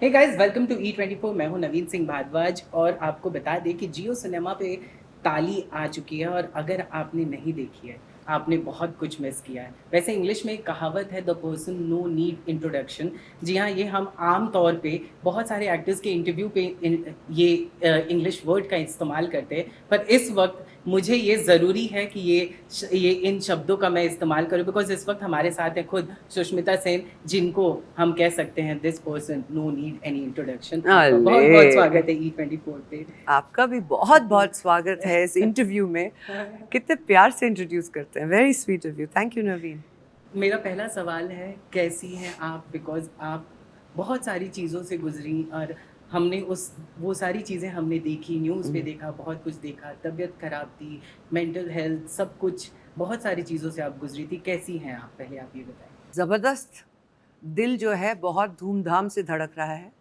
Hey guys, welcome to E24। मैं हूं नवीन सिंह भारद्वाज और आपको बता दें कि जियो सिनेमा पे ताली आ चुकी है और अगर आपने नहीं देखी है आपने बहुत कुछ मिस किया है। वैसे इंग्लिश में एक कहावत है, the person no need introduction. जी हाँ, ये हम आम तौर पे बहुत सारे एक्टर्स के इंटरव्यू पे ये इंग्लिश वर्ड का इस्तेमाल करते हैं, पर इस वक्त मुझे ये ज़रूरी है कि ये इन शब्दों का मैं इस्तेमाल करूँ, बिकॉज इस वक्त हमारे साथ हैं खुद सुष्मिता सेन, जिनको हम कह सकते हैं this person no need any introduction. आपका बहुत बहुत अले स्वागत है E24 पे। आपका भी बहुत बहुत स्वागत है इस इंटरव्यू में। कितने प्यार से इंट्रोड्यूस करते हैं, very sweet of you, thank you Naveen. मेरा पहला सवाल है, कैसी हैं आप? बिकॉज आप बहुत सारी चीज़ों से गुजरी और हमने उस वो सारी चीज़ें हमने देखी, न्यूज़ पे देखा, बहुत कुछ देखा, तबीयत खराब थी, मेंटल हेल्थ, सब कुछ, बहुत सारी चीज़ों से आप गुजरी थी। कैसी हैं आप, पहले आप ये बताएं। ज़बरदस्त। दिल जो है बहुत धूमधाम से धड़क रहा है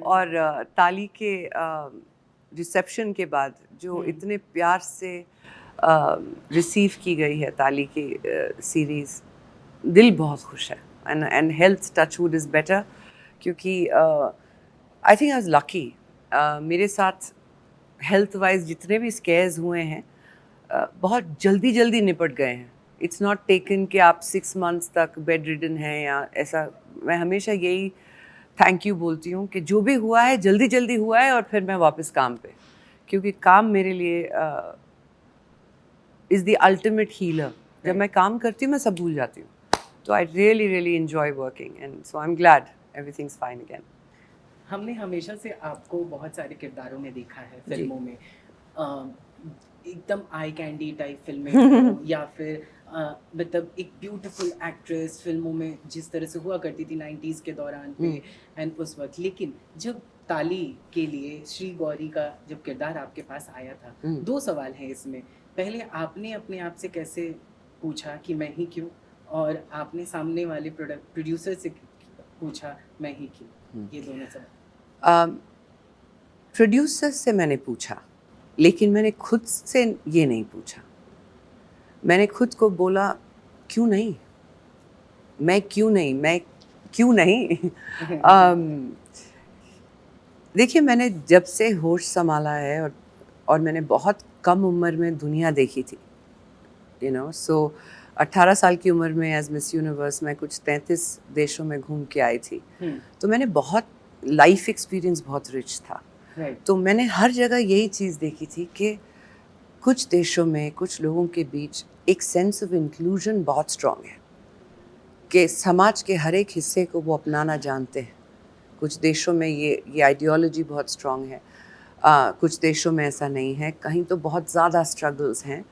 और ताली के रिसेप्शन के बाद जो इतने प्यार से रिसीव की गई है ताली की सीरीज़, दिल बहुत खुश है। And health touchwood is better, क्योंकि I think I was lucky. मेरे साथ हेल्थ वाइज जितने भी स्केयर्स हुए हैं बहुत जल्दी जल्दी निपट गए हैं। इट्स नॉट टेकन कि आप 6 मंथ्स तक बेड रिडन हैं या ऐसा। मैं हमेशा यही थैंक यू बोलती हूँ कि जो भी हुआ है जल्दी जल्दी हुआ है और फिर मैं वापस काम पे, क्योंकि काम मेरे लिए इज़ द अल्टीमेट हीलर। जब मैं काम करती हूँ मैं सब भूल जाती हूँ। तो I really really enjoy working and so I am glad everything's fine again. हमने हमेशा से आपको बहुत सारे किरदारों में देखा है फिल्मों में। एकदम आई कैंडी टाइप फिल्में हों या फिर मतलब एक ब्यूटीफुल एक्ट्रेस फिल्मों में जिस तरह से हुआ करती थी 90s के दौरान पे एंड उस वक्त। लेकिन जब ताली के लिए श्री गौरी का जब किरदार आपके पास आया था, दो सवाल हैं इसमें। पहले आपने अपने आप से कैसे पूछा कि मैं ही क्यों, और आपने सामने वाले प्रोड्यूसर से पूछा मैं ही क्यों? ये दोनों सवाल। प्रोड्यूसर से मैंने पूछा, लेकिन मैंने खुद से ये नहीं पूछा। मैंने खुद को बोला क्यों नहीं, मैं क्यों नहीं, मैं क्यों नहीं। देखिए, मैंने जब से होश संभाला है और मैंने बहुत कम उम्र में दुनिया देखी थी, सो 18 साल की उम्र में एज मिस यूनिवर्स मैं कुछ 33 देशों में घूम के आई थी। तो मैंने बहुत लाइफ एक्सपीरियंस बहुत रिच था। तो मैंने हर जगह यही चीज़ देखी थी कि कुछ देशों में कुछ लोगों के बीच एक सेंस ऑफ इंक्लूजन बहुत स्ट्रॉन्ग है कि समाज के हर एक हिस्से को वो अपनाना जानते हैं। कुछ देशों में ये आइडियोलॉजी बहुत स्ट्रॉन्ग है, कुछ देशों में ऐसा नहीं है, कहीं तो बहुत ज़्यादा स्ट्रगल्स हैं।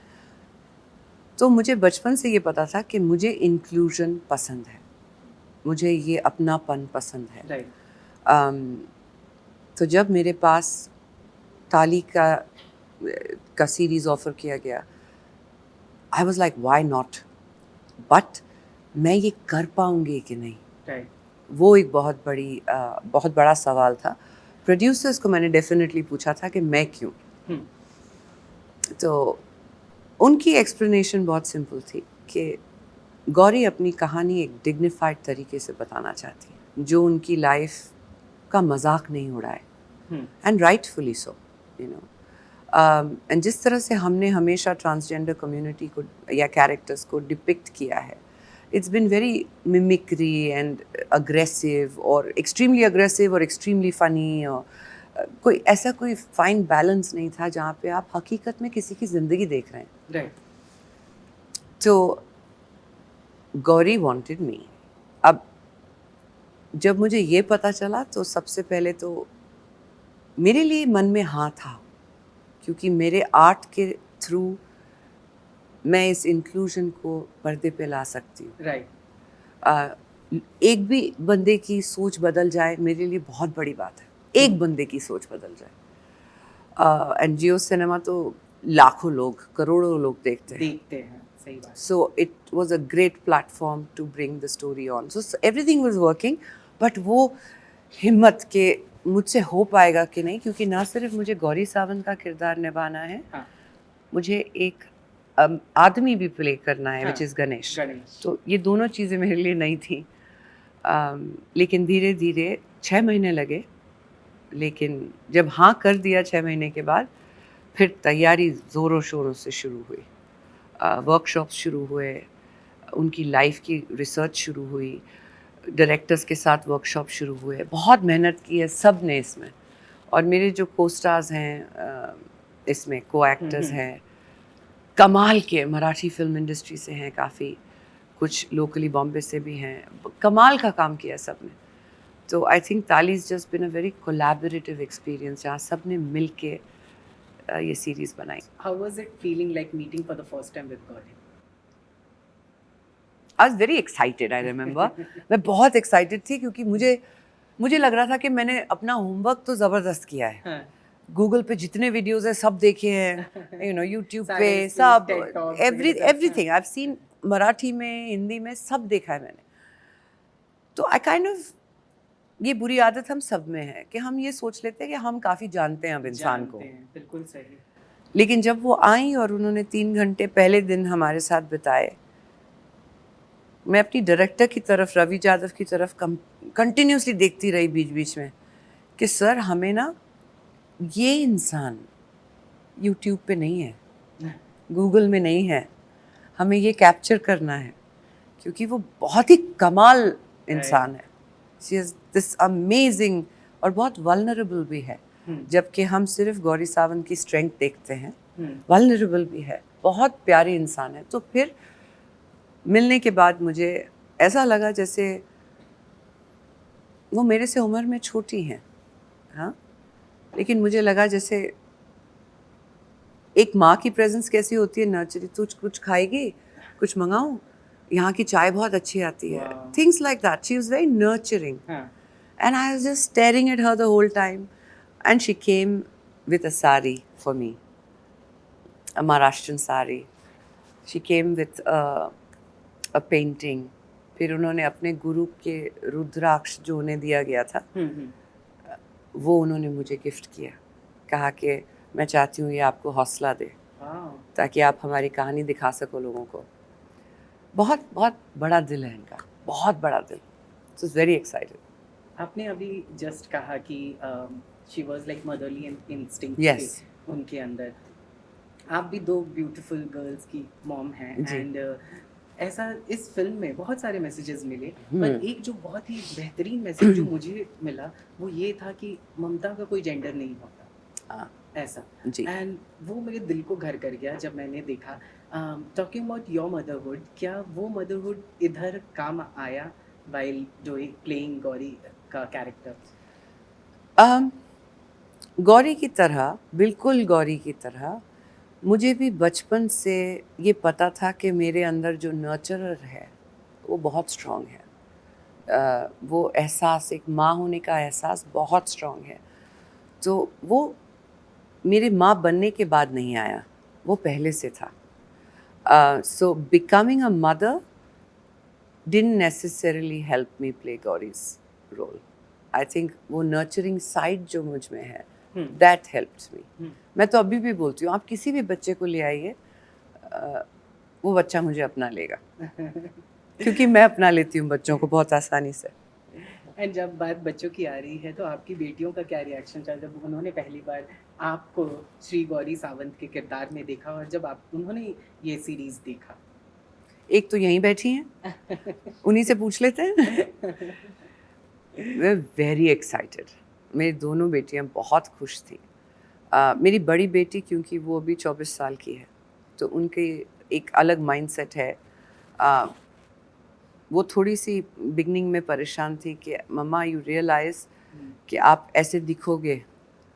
तो मुझे बचपन से ये पता था कि मुझे इंक्लूजन पसंद है, मुझे ये अपनापन पसंद है। तो जब मेरे पास ताली का सीरीज़ ऑफ़र किया गया, I was like why not, but मैं ये कर पाऊँगी कि नहीं, वो एक बहुत बड़ा सवाल था। प्रोड्यूसर्स को मैंने डेफिनेटली पूछा था कि मैं क्यों। तो उनकी एक्सप्लेनेशन बहुत सिंपल थी कि गौरी अपनी कहानी एक डिग्निफाइड तरीके से बताना चाहती है, जो उनकी लाइफ का मजाक नहीं उड़ाए, एंड राइटफुली सो, एंड जिस तरह से हमने हमेशा ट्रांसजेंडर कम्युनिटी को या कैरेक्टर्स को डिपिक्ट किया है, it's been very mimicry and aggressive, और एक्सट्रीमली फ़नी, और कोई फाइन बैलेंस नहीं था जहाँ पे आप हकीकत में किसी की ज़िंदगी देख रहे हैं। तो गौरी वांटेड मी। अब जब मुझे ये पता चला तो सबसे पहले तो मेरे लिए मन में हाँ था, क्योंकि मेरे आर्ट के थ्रू मैं इस इंक्लूजन को पर्दे पे ला सकती हूँ। एक भी बंदे की सोच बदल जाए मेरे लिए बहुत बड़ी बात है। एक बंदे की सोच बदल जाए। एंड जियो सिनेमा तो लाखों लोग, करोड़ों लोग देखते हैं। सही बात। So it was a great platform to bring the story on. So everything was working, but वो हिम्मत के मुझसे हो पाएगा कि नहीं, क्योंकि ना सिर्फ मुझे गौरी सावंत का किरदार निभाना है, मुझे एक आदमी भी प्ले करना है, विच इज़ गणेश। तो ये दोनों चीज़ें मेरे लिए नहीं थी, लेकिन धीरे धीरे 6 महीने लगे, लेकिन जब हाँ कर दिया 6 महीने के बाद, फिर तैयारी ज़ोरों शोरों से शुरू हुई। वर्कशॉप्स शुरू हुए, उनकी लाइफ की रिसर्च शुरू हुई, डायरेक्टर्स के साथ वर्कशॉप शुरू हुए। बहुत मेहनत की है सब ने इसमें, और मेरे जो को स्टार्स हैं इसमें को एक्टर्स हैं, कमाल के मराठी फिल्म इंडस्ट्री से हैं काफ़ी, कुछ लोकली बॉम्बे से भी हैं, कमाल का काम किया सब ने। तो आई थिंक ताली is just been a very collaborative experience, जहाँ सब ने मिल के ये सीरीज़ बनाई। How was it feeling like meeting for the first time with Gauri? I was very excited, I remember मैं बहुत एक्साइटेड थी, क्योंकि मुझे लग रहा था कि मैंने अपना होमवर्क तो ज़बरदस्त किया है। हाँ, गूगल पे जितने वीडियोस हैं सब देखे हैं, यू नो यूट्यूब पे सारे सब, TED Talks वगैरह सब, everything I have seen, Marathi में, हिंदी में, सब देखा है मैंने। तो आई काइंड ऑफ, ये बुरी आदत हम सब में है कि हम ये सोच लेते हैं कि हम काफ़ी जानते हैं अब इंसान को। जानते हैं, बिल्कुल सही। लेकिन जब वो आई और उन्होंने 3 घंटे पहले दिन हमारे साथ बिताए, मैं अपनी डायरेक्टर की तरफ, रवि यादव की तरफ कंटिन्यूसली देखती रही बीच बीच में कि सर हमें ना, ये इंसान यूट्यूब पे नहीं है, गूगल में नहीं है, हमें ये कैप्चर करना है, क्योंकि वो बहुत ही कमाल इंसान है। शी इज़ दिस अमेजिंग, और बहुत वल्नरेबल भी है, जबकि हम सिर्फ गौरी सावंत की स्ट्रेंथ देखते हैं, वल्नरेबल भी है, बहुत प्यारी इंसान है। तो फिर मिलने के बाद मुझे ऐसा लगा जैसे वो मेरे से उम्र में छोटी हैं, हाँ, लेकिन मुझे लगा जैसे एक माँ की प्रेजेंस कैसी होती है, नर्चरी, तू कुछ खाएगी, कुछ मंगाऊं, यहाँ की चाय बहुत अच्छी आती है, things like that. She was very nurturing, and I was just staring at her the whole time, and she came with a sari for me, a Maharashtrian sari. She came with a painting. फिर उन्होंने अपने गुरु के रुद्राक्ष जो उन्हें दिया गया था, वो उन्होंने मुझे गिफ्ट किया, कहा कि मैं चाहती हूँ ये आपको हौसला दे, ताकि आप हमारी कहानी दिखा सको लोगों को। बहुत बहुत बड़ा दिल है इनका, बहुत बड़ा दिल। So it's very excited. आपने अभी जस्ट कहा कि she was like motherly instinct Yes. उनके अंदर। आप भी 2 ब्यूटीफुल गर्ल्स की मॉम हैं, जी। एंड ऐसा इस फिल्म में बहुत सारे मैसेजेस मिले, पर एक जो बहुत ही बेहतरीन मैसेज जो मुझे मिला वो ये था कि ममता का कोई जेंडर नहीं होता, हाँ, ऐसा। जी। एंड वो मेरे दिल को घर कर गया जब मैंने देखा। टॉकिंग अबाउट योर मदरहुड, क्या वो मदरहुड इधर काम आया वाइल डूइंग प्लेइंग गौरी का कैरेक्टर? गौरी की तरह, बिल्कुल गौरी की तरह, मुझे भी बचपन से ये पता था कि मेरे अंदर जो नर्चरर है वो बहुत स्ट्रॉन्ग है। वो एहसास, एक माँ होने का एहसास बहुत स्ट्रॉन्ग है। तो वो मेरे माँ बनने के बाद नहीं आया, वो पहले से था। So becoming a mother didn't necessarily help me play Gauri's role. I think वो nurturing side जो मुझ में है, that helped me. मैं तो अभी भी बोलती हूँ, आप किसी भी बच्चे को ले आइए, वो बच्चा मुझे अपना लेगा, क्योंकि मैं अपना लेती हूँ बच्चों को बहुत आसानी से। एंड जब बात बच्चों की आ रही है तो आपकी बेटियों का क्या रिएक्शन था जब उन्होंने पहली बार आपको श्री गौरी सावंत के किरदार में देखा, और जब उन्होंने ये सीरीज देखा? एक तो यहीं बैठी हैं, उन्हीं से पूछ लेते हैं। वे वेरी एक्साइटेड, मेरी दोनों बेटियां बहुत खुश थी। मेरी बड़ी बेटी, क्योंकि वो अभी 24 साल की है, तो उनके एक अलग माइंडसेट है। वो थोड़ी सी बिगनिंग में परेशान थी कि मम्मा यू रियलाइज कि आप ऐसे दिखोगे।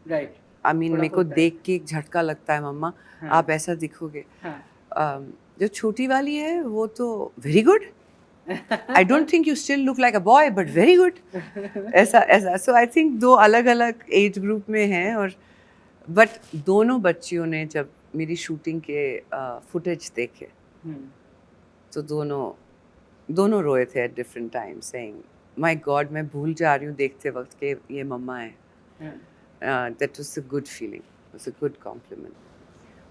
राइट। आई मीन मेरे को देख के एक झटका लगता है, मम्मा आप ऐसा दिखोगे। जो छोटी वाली है वो तो very good, I don't think you still look like a boy but very good, ऐसा ऐसा। सो आई थिंक 2 अलग अलग एज ग्रुप में हैं, और बट दोनों बच्चियों ने जब मेरी शूटिंग के फुटेज देखे तो दोनों रोए थे at different time, saying my God, मैं भूल जा रही हूँ देखते वक्त के ये मम्मा है। That was a good feeling, was a good compliment.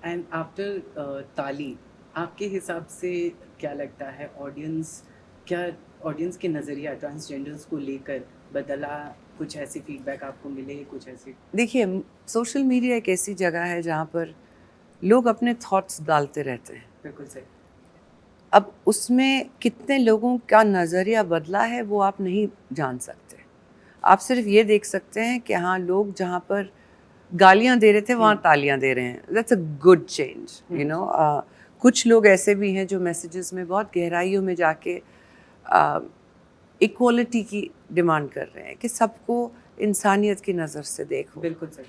And after ताली, आपके हिसाब से क्या लगता है, ऑडियंस के नज़रिया ट्रांसजेंडर्स को लेकर बदला कुछ ऐसी फीडबैक आपको मिले, कुछ ऐसी? देखिए, सोशल मीडिया एक ऐसी जगह है जहाँ पर लोग अपने थॉट्स डालते रहते हैं। बिल्कुल सही। अब उसमें कितने लोगों का नज़रिया बदला है वो आप नहीं जान सकते। आप सिर्फ ये देख सकते हैं कि हाँ, लोग जहाँ पर गालियाँ दे रहे थे वहाँ तालियाँ दे रहे हैं। That's a good change, you know. कुछ लोग ऐसे भी हैं जो मैसेजेस में बहुत गहराइयों में जाके इक्वलिटी की डिमांड कर रहे हैं कि सबको इंसानियत की नज़र से देखो। बिल्कुल सही।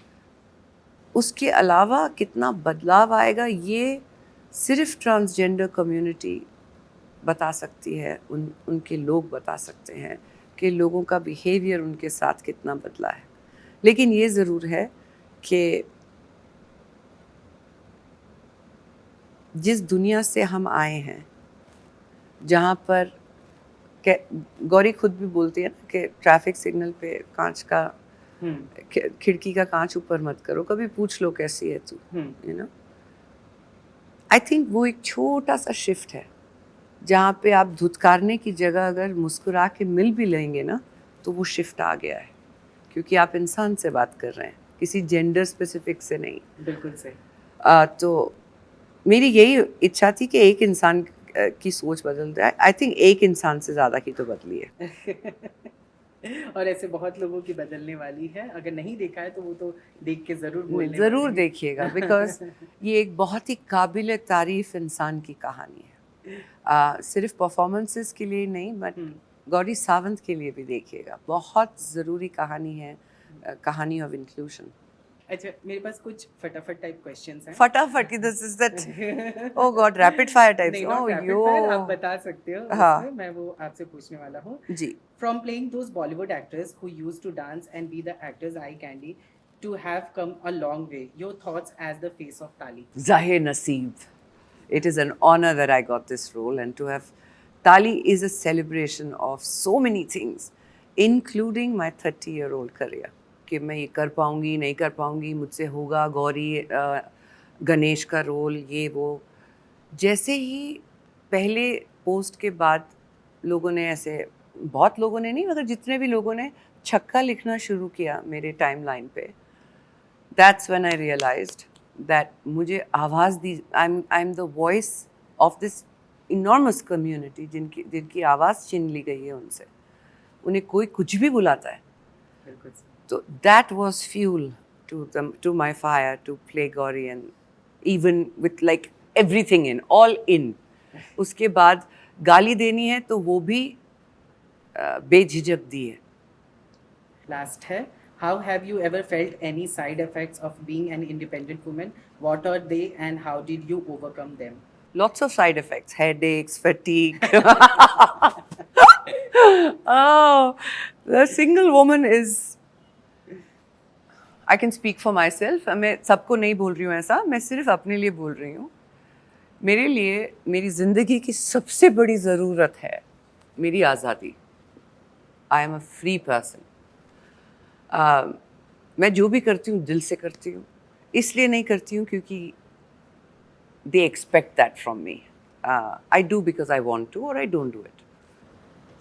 उसके अलावा कितना बदलाव आएगा ये सिर्फ ट्रांसजेंडर कम्युनिटी बता सकती है, उनके लोग बता सकते हैं कि लोगों का बिहेवियर उनके साथ कितना बदला है। लेकिन ये ज़रूर है कि जिस दुनिया से हम आए हैं, जहाँ पर गौरी खुद भी बोलती है ना कि ट्रैफिक सिग्नल पे कांच का खिड़की का कांच ऊपर मत करो, कभी पूछ लो कैसी है तू, यू नो। आई थिंक वो एक छोटा सा शिफ्ट है जहाँ पे आप धुतकारने की जगह अगर मुस्कुरा के मिल भी लेंगे ना, तो वो शिफ्ट आ गया है, क्योंकि आप इंसान से बात कर रहे हैं, किसी जेंडर स्पेसिफिक से नहीं। बिल्कुल सही। तो मेरी यही इच्छा थी कि एक इंसान की सोच बदल जाए। आई थिंक एक इंसान से ज़्यादा की तो बदली है। और ऐसे बहुत लोगों की बदलने वाली है। अगर नहीं देखा है तो वो तो देख के ज़रूर बोलने ज़रूर वाले हैं। देखिएगा, बिकॉज ये एक बहुत ही काबिल तारीफ इंसान की कहानी है। सिर्फ परफॉर्मेंसेस के लिए नहीं, बट गौरी सावंत के लिए भी देखिएगा। बहुत ज़रूरी कहानी है, कहानी ऑफ इंक्लूजन। अच्छा, मेरे पास कुछ फटाफट टाइप क्वेश्चंस हैं। फटाफट की, this is that, oh God, rapid fire types. नहीं, oh not rapid yo, fire, आप बता सकते हो हाँ उसमें, मैं वो आपसे पूछने वाला हूँ। जी। From playing those Bollywood actors who used to dance and be the actors' eye candy to have come a long way, your thoughts as the face of Tali? Zahir Naseeb. It is an honor that I got this role, and to have Tali is a celebration of so many things, including my 30-year-old career. कि मैं ये कर पाऊँगी, नहीं कर पाऊँगी, मुझसे होगा, गौरी गणेश का रोल, ये वो। जैसे ही पहले पोस्ट के बाद लोगों ने ऐसे, बहुत लोगों ने नहीं मगर जितने भी लोगों ने छक्का लिखना शुरू किया मेरे टाइमलाइन पे, that's when I realized that मुझे आवाज़ दी, I am the voice of this enormous community जिनकी आवाज़ छीन ली गई है उनसे। उन्हें कोई कुछ भी बुलाता है। बिल्कुल। तो that was fuel to my fire to play Gauri, and even with like everything in, all in. उसके बाद गाली देनी है तो वो भी बेझिझक दी है। लास्ट है, how have you ever felt any side effects of being an independent woman? What are they and how did you overcome them? Lots of side effects, headaches, fatigue. Oh, the single woman is, I can speak for myself. मैं सबको नहीं बोल रही हूँ ऐसा, मैं सिर्फ अपने लिए बोल रही हूँ। मेरे लिए मेरी ज़िंदगी की सबसे बड़ी ज़रूरत है मेरी आज़ादी। I am a free person. मैं जो भी करती हूँ दिल से करती हूँ, इसलिए नहीं करती हूँ क्योंकि they expect that from me. I do because I want to, और आई डोंट डू इट।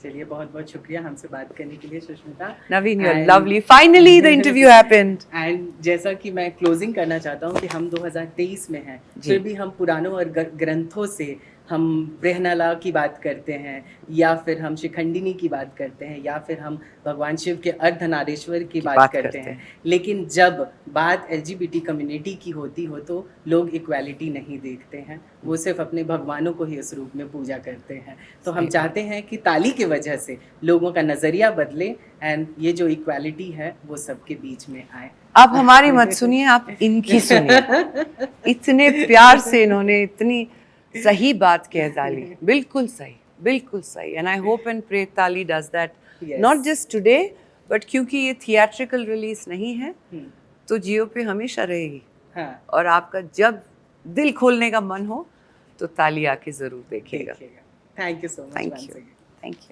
चलिए, बहुत बहुत शुक्रिया हमसे बात करने के लिए Sushmita. Naveen, you are lovely. Finally the interview happened. And जैसा कि मैं क्लोजिंग करना चाहता हूँ कि हम 2023 में हैं, फिर भी हम पुराणों और ग्रंथों से हम बृहनला की बात करते हैं, या फिर हम शिखंडिनी की बात करते हैं, या फिर हम भगवान शिव के अर्धनारीश्वर की बात करते हैं। लेकिन जब बात LGBT कम्युनिटी की होती हो तो लोग इक्वालिटी नहीं देखते हैं, वो सिर्फ अपने भगवानों को ही उस रूप में पूजा करते हैं। तो हम चाहते हैं कि ताली की वजह से लोगों का नज़रिया बदले एंड ये जो इक्वालिटी है वो सबके बीच में आए। आप हमारी मत सुनिए, आप इनकी सुनिए। इतने प्यार से इन्होंने इतनी सही बात कह डाली, बिल्कुल सही, बिल्कुल सही। And I hope and pray ताली does that, not just today, but क्योंकि ये थिएट्रिकल रिलीज नहीं है तो जियो पे हमेशा रहेगी। हाँ। और आपका जब दिल खोलने का मन हो तो ताली आके जरूर देखिएगा। Thank you so much. Thank you, thank you.